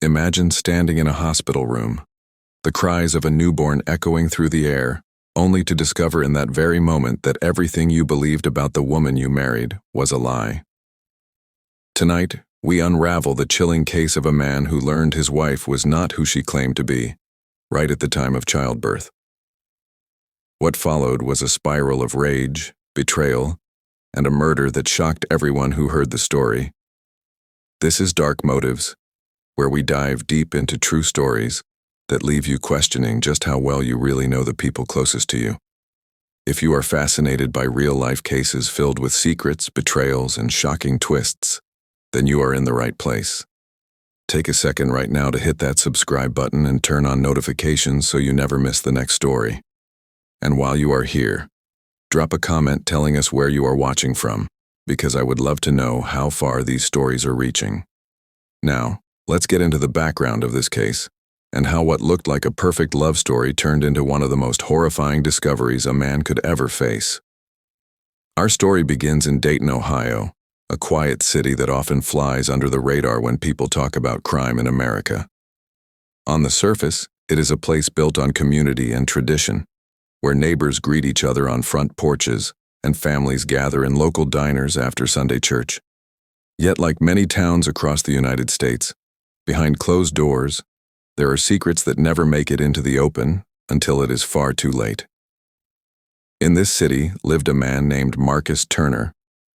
Imagine standing in a hospital room, the cries of a newborn echoing through the air, only to discover in that very moment that everything you believed about the woman you married was a lie. Tonight, we unravel the chilling case of a man who learned his wife was not who she claimed to be, right at the time of childbirth. What followed was a spiral of rage, betrayal, and a murder that shocked everyone who heard the story. This is Dark Motives, where we dive deep into true stories that leave you questioning just how well you really know the people closest to you. If you are fascinated by real-life cases filled with secrets, betrayals, and shocking twists, then you are in the right place. Take a second right now to hit that subscribe button and turn on notifications so you never miss the next story. And while you are here, drop a comment telling us where you are watching from, because I would love to know how far these stories are reaching. Now, let's get into the background of this case, and how what looked like a perfect love story turned into one of the most horrifying discoveries a man could ever face. Our story begins in Dayton, Ohio, a quiet city that often flies under the radar when people talk about crime in America. On the surface, it is a place built on community and tradition, where neighbors greet each other on front porches and families gather in local diners after Sunday church. Yet, like many towns across the United States, behind closed doors, there are secrets that never make it into the open until it is far too late. In this city lived a man named Marcus Turner,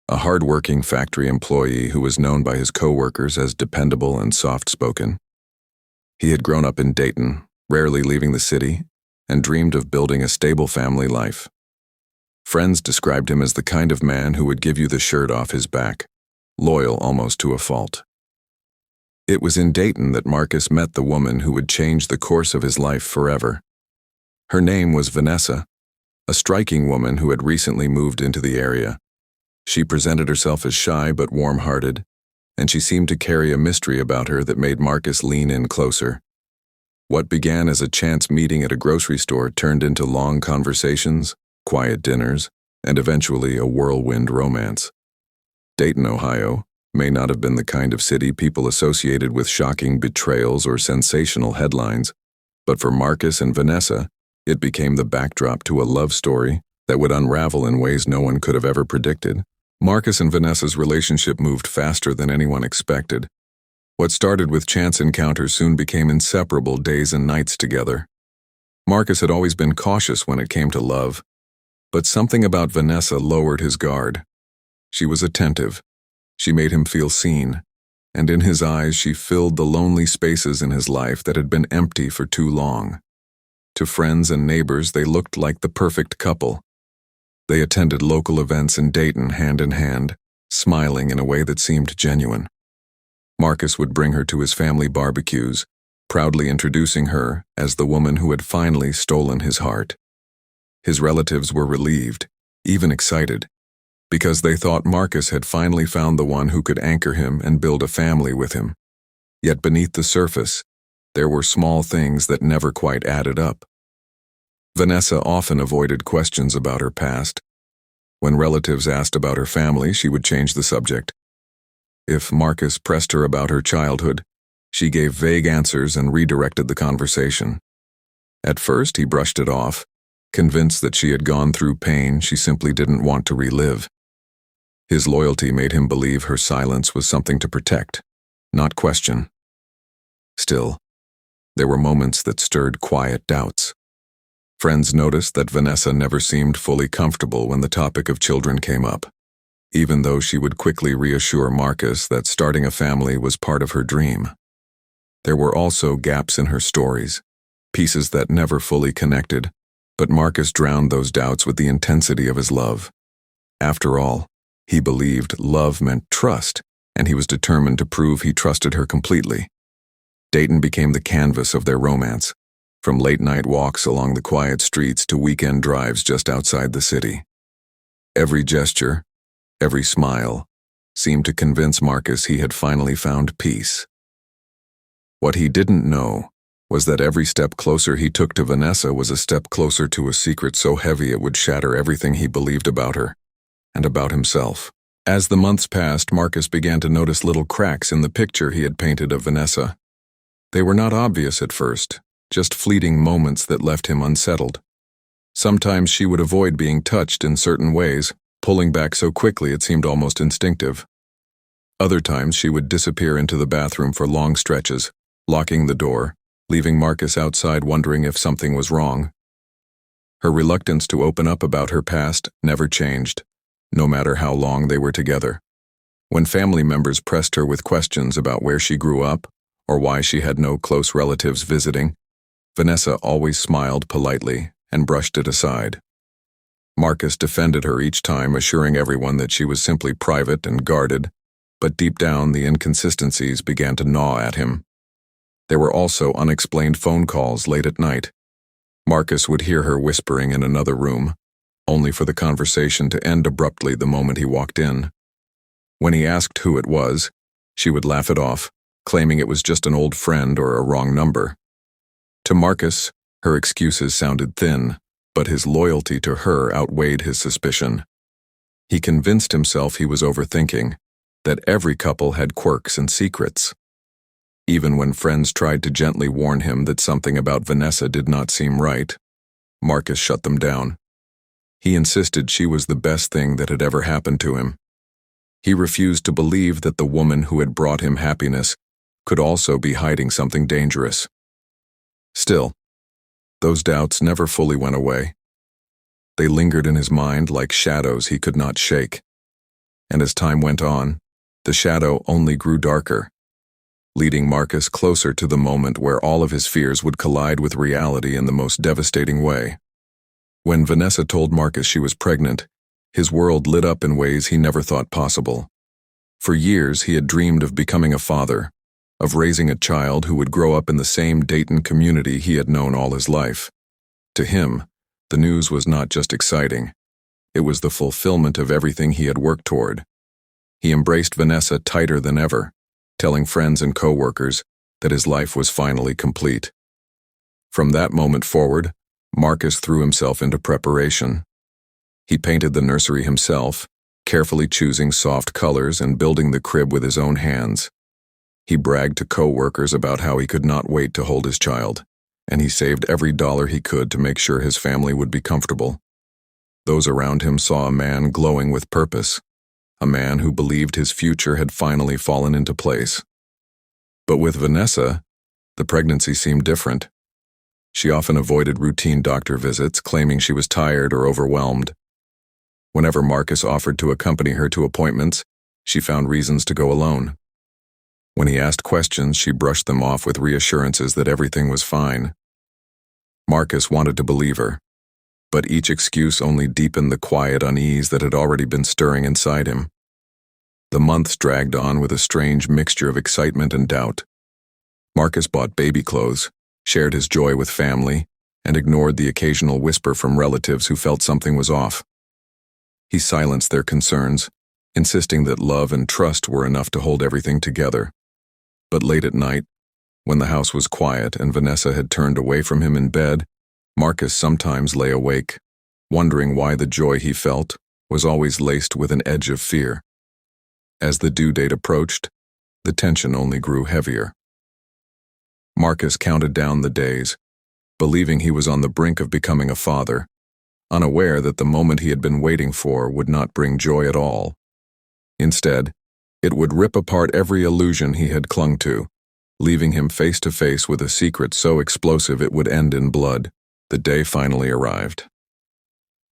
a hard-working factory employee who was known by his co-workers as dependable and soft-spoken. He had grown up in Dayton, rarely leaving the city, and dreamed of building a stable family life. Friends described him as the kind of man who would give you the shirt off his back, loyal almost to a fault. It was in Dayton that Marcus met the woman who would change the course of his life forever. Her name was Vanessa, a striking woman who had recently moved into the area. She presented herself as shy but warm-hearted, and she seemed to carry a mystery about her that made Marcus lean in closer. What began as a chance meeting at a grocery store turned into long conversations, quiet dinners, and eventually a whirlwind romance. Dayton, Ohio, may not have been the kind of city people associated with shocking betrayals or sensational headlines, but for Marcus and Vanessa, it became the backdrop to a love story that would unravel in ways no one could have ever predicted. Marcus and Vanessa's relationship moved faster than anyone expected. What started with chance encounters soon became inseparable days and nights together. Marcus had always been cautious when it came to love, but something about Vanessa lowered his guard. She was attentive. She made him feel seen, and in his eyes she filled the lonely spaces in his life that had been empty for too long. To friends and neighbors, they looked like the perfect couple. They attended local events in Dayton hand in hand, smiling in a way that seemed genuine. Marcus would bring her to his family barbecues, proudly introducing her as the woman who had finally stolen his heart. His relatives were relieved, even excited, because they thought Marcus had finally found the one who could anchor him and build a family with him. Yet beneath the surface, there were small things that never quite added up. Vanessa often avoided questions about her past. When relatives asked about her family, she would change the subject. If Marcus pressed her about her childhood, she gave vague answers and redirected the conversation. At first, he brushed it off, convinced that she had gone through pain she simply didn't want to relive. His loyalty made him believe her silence was something to protect, not question. Still, there were moments that stirred quiet doubts. Friends noticed that Vanessa never seemed fully comfortable when the topic of children came up, even though she would quickly reassure Marcus that starting a family was part of her dream. There were also gaps in her stories, pieces that never fully connected, but Marcus drowned those doubts with the intensity of his love. After all, he believed love meant trust, and he was determined to prove he trusted her completely. Dayton became the canvas of their romance, from late-night walks along the quiet streets to weekend drives just outside the city. Every gesture, every smile, seemed to convince Marcus he had finally found peace. What he didn't know was that every step closer he took to Vanessa was a step closer to a secret so heavy it would shatter everything he believed about her, and about himself. As the months passed, Marcus began to notice little cracks in the picture he had painted of Vanessa. They were not obvious at first, just fleeting moments that left him unsettled. Sometimes she would avoid being touched in certain ways, pulling back so quickly it seemed almost instinctive. Other times she would disappear into the bathroom for long stretches, locking the door, leaving Marcus outside wondering if something was wrong. Her reluctance to open up about her past never changed, no matter how long they were together. When family members pressed her with questions about where she grew up or why she had no close relatives visiting, Vanessa always smiled politely and brushed it aside. Marcus defended her each time, assuring everyone that she was simply private and guarded, but deep down the inconsistencies began to gnaw at him. There were also unexplained phone calls late at night. Marcus would hear her whispering in another room, only for the conversation to end abruptly the moment he walked in. When he asked who it was, she would laugh it off, claiming it was just an old friend or a wrong number. To Marcus, her excuses sounded thin, but his loyalty to her outweighed his suspicion. He convinced himself he was overthinking, that every couple had quirks and secrets. Even when friends tried to gently warn him that something about Vanessa did not seem right, Marcus shut them down. He insisted she was the best thing that had ever happened to him. He refused to believe that the woman who had brought him happiness could also be hiding something dangerous. Still, those doubts never fully went away. They lingered in his mind like shadows he could not shake. And as time went on, the shadow only grew darker, leading Marcus closer to the moment where all of his fears would collide with reality in the most devastating way. When Vanessa told Marcus she was pregnant, his world lit up in ways he never thought possible. For years he had dreamed of becoming a father, of raising a child who would grow up in the same Dayton community he had known all his life. To him, the news was not just exciting. It was the fulfillment of everything he had worked toward. He embraced Vanessa tighter than ever, telling friends and co-workers that his life was finally complete. From that moment forward, Marcus threw himself into preparation. He painted the nursery himself, carefully choosing soft colors and building the crib with his own hands. He bragged to co-workers about how he could not wait to hold his child, and he saved every dollar he could to make sure his family would be comfortable. Those around him saw a man glowing with purpose, a man who believed his future had finally fallen into place. But with Vanessa, the pregnancy seemed different. She often avoided routine doctor visits, claiming she was tired or overwhelmed. Whenever Marcus offered to accompany her to appointments, she found reasons to go alone. When he asked questions, she brushed them off with reassurances that everything was fine. Marcus wanted to believe her, but each excuse only deepened the quiet unease that had already been stirring inside him. The months dragged on with a strange mixture of excitement and doubt. Marcus bought baby clothes, shared his joy with family, and ignored the occasional whisper from relatives who felt something was off. He silenced their concerns, insisting that love and trust were enough to hold everything together. But late at night, when the house was quiet and Vanessa had turned away from him in bed, Marcus sometimes lay awake, wondering why the joy he felt was always laced with an edge of fear. As the due date approached, the tension only grew heavier. Marcus counted down the days, believing he was on the brink of becoming a father, unaware that the moment he had been waiting for would not bring joy at all. Instead, it would rip apart every illusion he had clung to, leaving him face to face with a secret so explosive it would end in blood. The day finally arrived.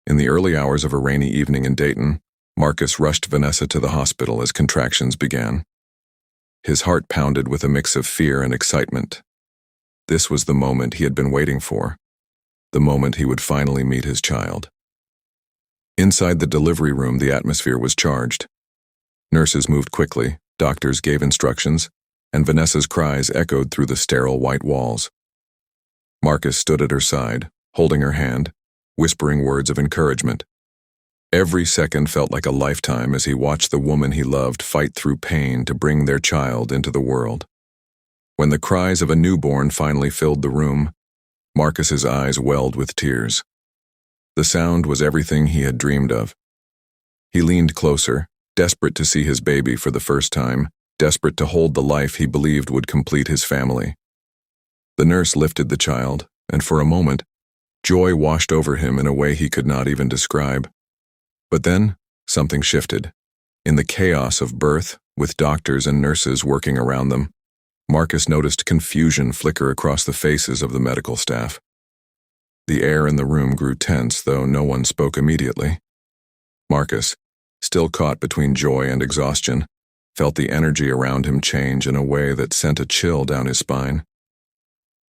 In the early hours of a rainy evening in Dayton, Marcus rushed Vanessa to the hospital as contractions began. His heart pounded with a mix of fear and excitement. This was the moment he had been waiting for, the moment he would finally meet his child. Inside the delivery room, the atmosphere was charged. Nurses moved quickly, doctors gave instructions, and Vanessa's cries echoed through the sterile white walls. Marcus stood at her side, holding her hand, whispering words of encouragement. Every second felt like a lifetime as he watched the woman he loved fight through pain to bring their child into the world. When the cries of a newborn finally filled the room, Marcus's eyes welled with tears. The sound was everything he had dreamed of. He leaned closer, desperate to see his baby for the first time, desperate to hold the life he believed would complete his family. The nurse lifted the child, and for a moment, joy washed over him in a way he could not even describe. But then, something shifted. In the chaos of birth, with doctors and nurses working around them, Marcus noticed confusion flicker across the faces of the medical staff. The air in the room grew tense, though no one spoke immediately. Marcus, still caught between joy and exhaustion, felt the energy around him change in a way that sent a chill down his spine.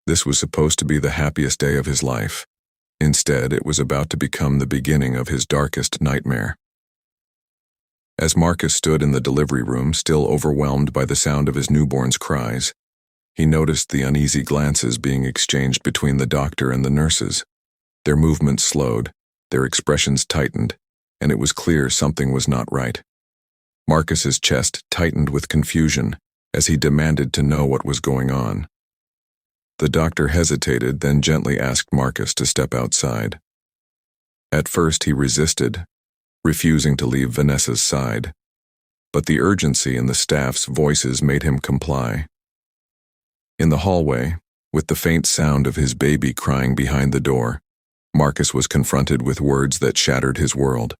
This was supposed to be the happiest day of his life. Instead, it was about to become the beginning of his darkest nightmare. As Marcus stood in the delivery room, still overwhelmed by the sound of his newborn's cries, he noticed the uneasy glances being exchanged between the doctor and the nurses. Their movements slowed, their expressions tightened, and it was clear something was not right. Marcus's chest tightened with confusion as he demanded to know what was going on. The doctor hesitated, then gently asked Marcus to step outside. At first he resisted, refusing to leave Vanessa's side, but the urgency in the staff's voices made him comply. In the hallway, with the faint sound of his baby crying behind the door, Marcus was confronted with words that shattered his world.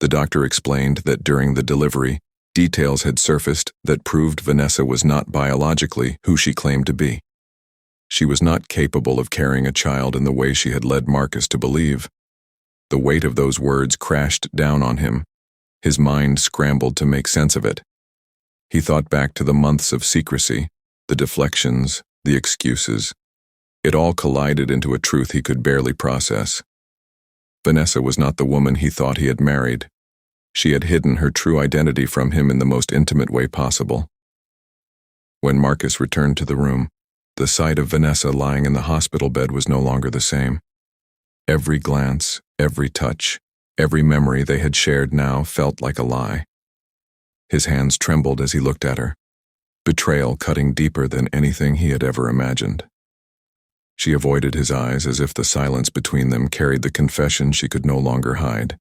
The doctor explained that during the delivery, details had surfaced that proved Vanessa was not biologically who she claimed to be. She was not capable of carrying a child in the way she had led Marcus to believe. The weight of those words crashed down on him. His mind scrambled to make sense of it. He thought back to the months of secrecy, the deflections, the excuses. It all collided into a truth he could barely process. Vanessa was not the woman he thought he had married. She had hidden her true identity from him in the most intimate way possible. When Marcus returned to the room, the sight of Vanessa lying in the hospital bed was no longer the same. Every glance, every touch, every memory they had shared now felt like a lie. His hands trembled as he looked at her, betrayal cutting deeper than anything he had ever imagined. She avoided his eyes as if the silence between them carried the confession she could no longer hide.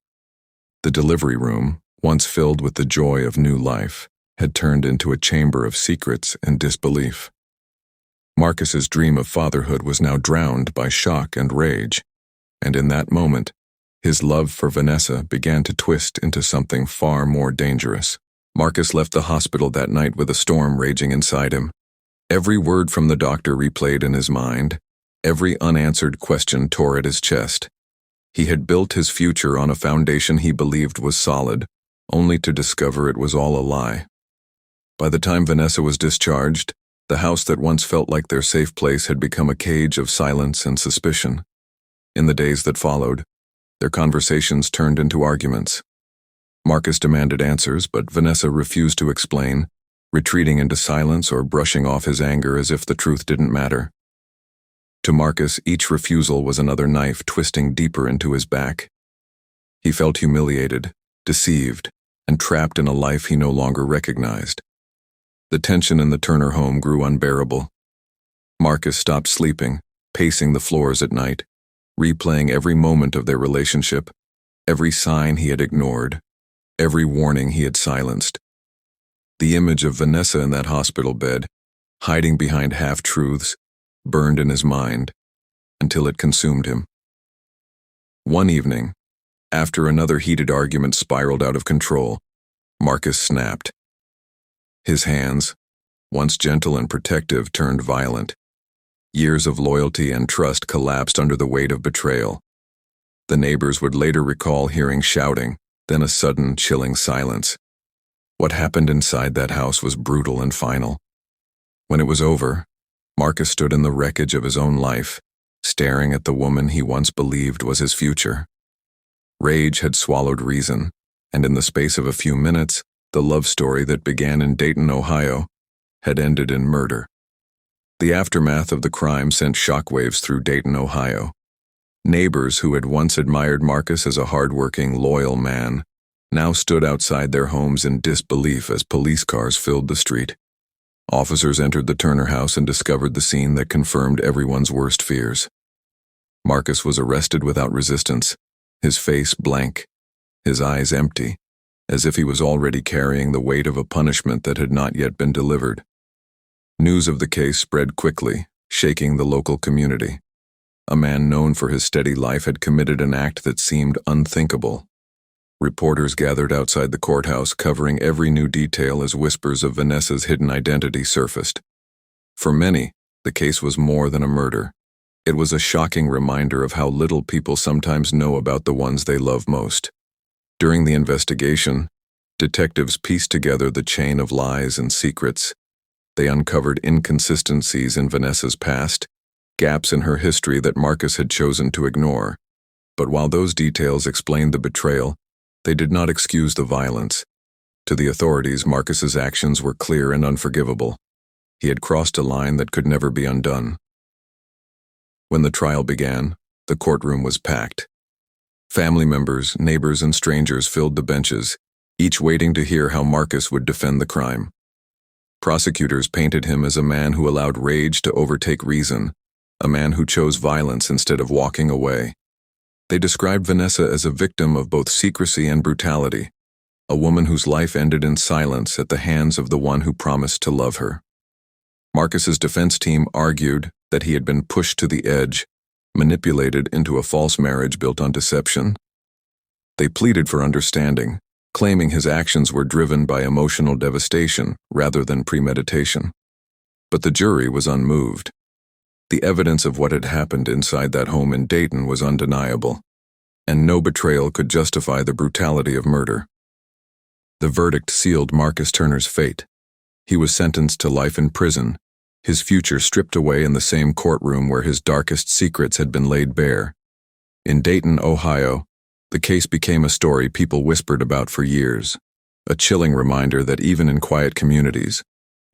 The delivery room, once filled with the joy of new life, had turned into a chamber of secrets and disbelief. Marcus's dream of fatherhood was now drowned by shock and rage, and in that moment, his love for Vanessa began to twist into something far more dangerous. Marcus left the hospital that night with a storm raging inside him. Every word from the doctor replayed in his mind. Every unanswered question tore at his chest. He had built his future on a foundation he believed was solid, only to discover it was all a lie. By the time Vanessa was discharged, the house that once felt like their safe place had become a cage of silence and suspicion. In the days that followed, their conversations turned into arguments. Marcus demanded answers, but Vanessa refused to explain, retreating into silence or brushing off his anger as if the truth didn't matter. To Marcus, each refusal was another knife twisting deeper into his back. He felt humiliated, deceived, and trapped in a life he no longer recognized. The tension in the Turner home grew unbearable. Marcus stopped sleeping, pacing the floors at night, replaying every moment of their relationship, every sign he had ignored, every warning he had silenced. The image of Vanessa in that hospital bed, hiding behind half-truths, burned in his mind until it consumed him. One evening, after another heated argument spiraled out of control, Marcus snapped. His hands, once gentle and protective, turned violent. Years of loyalty and trust collapsed under the weight of betrayal. The neighbors would later recall hearing shouting, then a sudden, chilling silence. What happened inside that house was brutal and final. When it was over, Marcus stood in the wreckage of his own life, staring at the woman he once believed was his future. Rage had swallowed reason, and in the space of a few minutes, the love story that began in Dayton, Ohio, had ended in murder. The aftermath of the crime sent shockwaves through Dayton, Ohio. Neighbors who had once admired Marcus as a hardworking, loyal man now stood outside their homes in disbelief as police cars filled the street. Officers entered the Turner house and discovered the scene that confirmed everyone's worst fears. Marcus was arrested without resistance, his face blank, his eyes empty, as if he was already carrying the weight of a punishment that had not yet been delivered. News of the case spread quickly, shaking the local community. A man known for his steady life had committed an act that seemed unthinkable. Reporters gathered outside the courthouse, covering every new detail as whispers of Vanessa's hidden identity surfaced. For many, the case was more than a murder. It was a shocking reminder of how little people sometimes know about the ones they love most. During the investigation, detectives pieced together the chain of lies and secrets. They uncovered inconsistencies in Vanessa's past, gaps in her history that Marcus had chosen to ignore. But while those details explained the betrayal, they did not excuse the violence. To the authorities, Marcus's actions were clear and unforgivable. He had crossed a line that could never be undone. When the trial began, the courtroom was packed. Family members, neighbors, and strangers filled the benches, each waiting to hear how Marcus would defend the crime. Prosecutors painted him as a man who allowed rage to overtake reason, a man who chose violence instead of walking away. They described Vanessa as a victim of both secrecy and brutality, a woman whose life ended in silence at the hands of the one who promised to love her. Marcus's defense team argued that he had been pushed to the edge, manipulated into a false marriage built on deception. They pleaded for understanding, claiming his actions were driven by emotional devastation rather than premeditation. But the jury was unmoved. The evidence of what had happened inside that home in Dayton was undeniable, and no betrayal could justify the brutality of murder. The verdict sealed Marcus Turner's fate. He was sentenced to life in prison, his future stripped away in the same courtroom where his darkest secrets had been laid bare. In Dayton, Ohio, the case became a story people whispered about for years, a chilling reminder that even in quiet communities,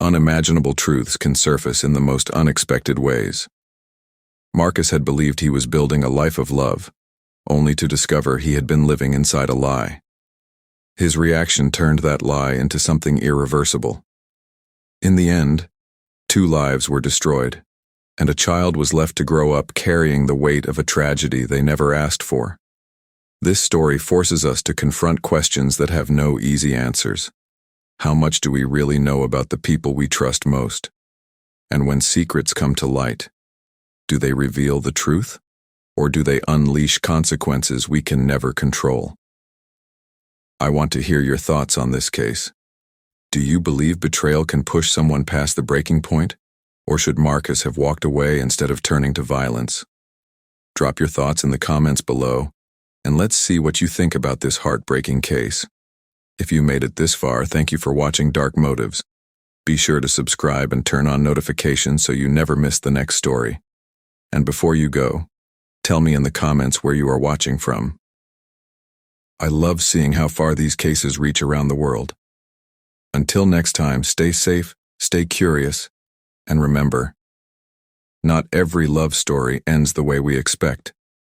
unimaginable truths can surface in the most unexpected ways. Marcus had believed he was building a life of love, only to discover he had been living inside a lie. His reaction turned that lie into something irreversible. In the end, 2 lives were destroyed, and a child was left to grow up carrying the weight of a tragedy they never asked for. This story forces us to confront questions that have no easy answers. How much do we really know about the people we trust most? And when secrets come to light, do they reveal the truth, or do they unleash consequences we can never control? I want to hear your thoughts on this case. Do you believe betrayal can push someone past the breaking point, or should Marcus have walked away instead of turning to violence? Drop your thoughts in the comments below, and let's see what you think about this heartbreaking case. If you made it this far, thank you for watching Dark Motives. Be sure to subscribe and turn on notifications so you never miss the next story. And before you go, tell me in the comments where you are watching from. I love seeing how far these cases reach around the world. Until next time, stay safe, stay curious, and remember, not every love story ends the way we expect.